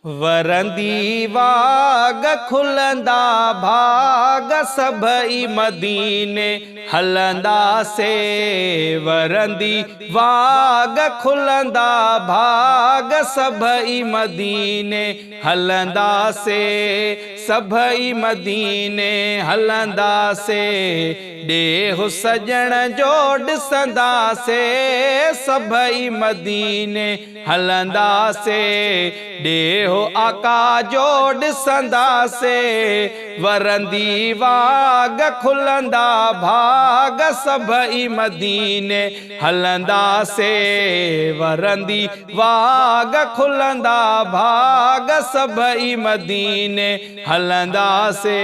वरंदी वाग खुलंदा भाग सभई मदीने हलंदा से। वरंदी वाग खुलंदा भाग सभई मदीने हलंदा से। सभई मदीने हलंदा से। ॾेहु सजण जो ॾिसंदा से। सभई मदीने हलंदा से। ॾेहु आका जो ॾिसंदा से। वरंदी वाग खुलंदा भाग सभई मदीने हलंदा से। वरंदी वाग खुलंदा भाग सभई मदीने हलंदा से।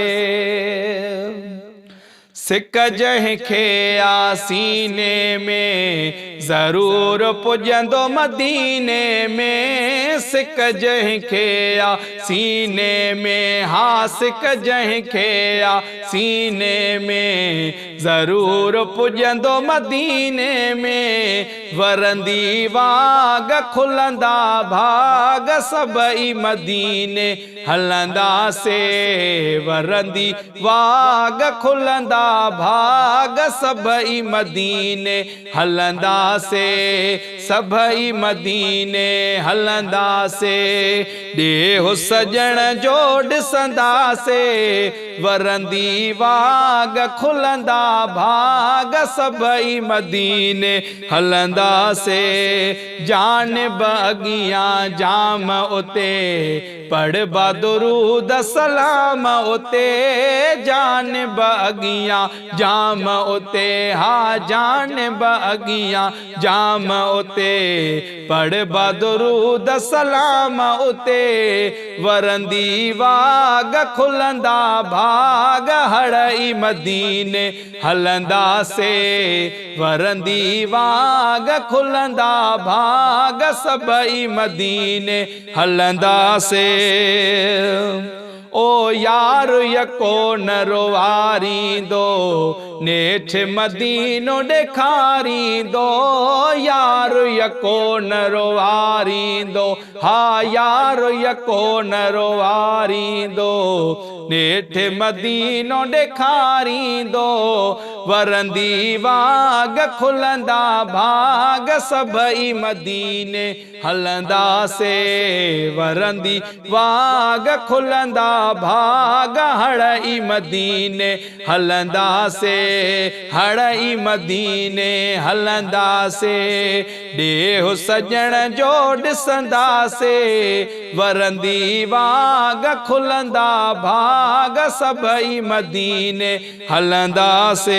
सिक जंहिंखे आ सीने में ज़रूर पुॼंदो मदीने में। सिक जंहिंखे आ सीने में हा सिक जंहिंखे आ सीने में ज़रूर पुॼंदो मदीने में। वरंदी वाग खुलंदा भाग सभई मदीने हलंदा से। वरंदी वाग खुलंदा भाग सभई मदीने हलंदा से। सभई मदीने हलंदा से। ॾेहु सजण जो ॾिसंदा से। वरंदी वाग खुलंदा भाग सभई मदीने हलंदा से। जानिब अॻियां जाम उते पढ़बा दुरूद सलाम उते। जानिब अॻियां जाम उते हा जानिब अॻियां जाम उते पढ़बा दुरूद सलाम उते। वरंदी वाग खुलंदा भाग हड़ई मदीने हलंदा से। वरंदी वाग खुलंदा भाग सभई मदीने हलंदा से। ओ यार यको न रोवारींदो नेठ मदीनो ॾेखारींदो। यार यको न रोवारींदो हा यार यको न रोवारींदो नेठ मदीनो ॾेखारींदो। वरंदी वाग खुलंदा भाग सभई मदीने हलंदा से। वरंदी वाग खुलंदा भाग हड़ई मदीने हलंदा से। हड़ई मदीने हलंदा से। ॾेहु सजण जो ॾिसंदा से। वरंदी वाग खुलंदा भाग सभई मदीने हलंदा से।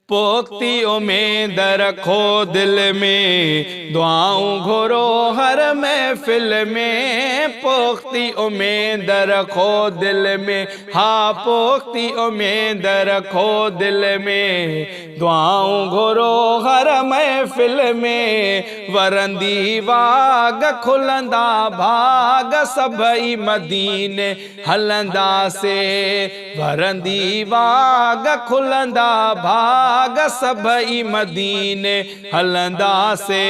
पोख्ती उम्मीद रखो दिल में दुआऊं घुरो हर महफिल में। पोख्ती उम्मीद रखो दिल में हा पोख्ती उम्मीद रखो दिल में दुआऊं घुरो हर महफिल में। वरंदी वाग खुलंदा भाग सभई मदीने हलंदा से। वरंदी वाग खुलंदा भाग सभई मदीने हलंदा से।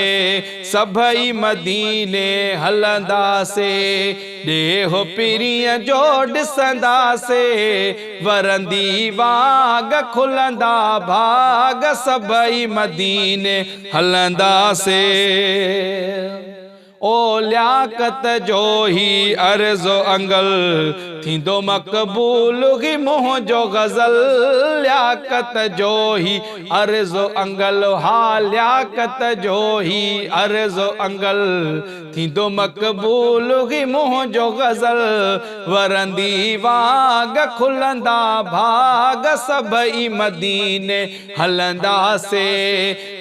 सभई मदीने हलंदा से। ॾेहु पीरीअ जो ॾिसंदा से। वरंदी वाग खुलंदा भाग सभई मदीने हलंदा से। ओ लियाकत जो ही अर्ज़ो अंगल थींदो मक़बूल ही मुंहुं जो गज़ल। लियाकत जो ही अर्ज़ो अंगल हा लियाकत जो ही अर्ज़ो अंगल थींदो मक़बूल ही मुंहुं जो गज़ल। वरंदी वाग खुलंदा भाग सभई मदीने हलंदा से।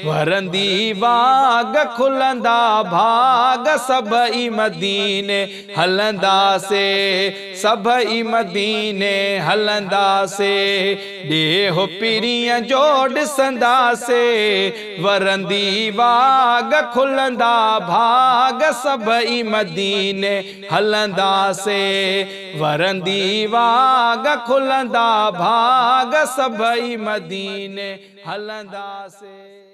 वरंदी वाग खुलंदा भाग सभई मदीने हलंदा से। सभई मदीने हलंदा से। ॾेहु पीरीअ जो ॾिसंदा से। वरंदी वाग खुलंदा भाग सभई मदीने हलंदा से। वरंदी वाग खुलंदा भाग सभई मदीने हलंदा से।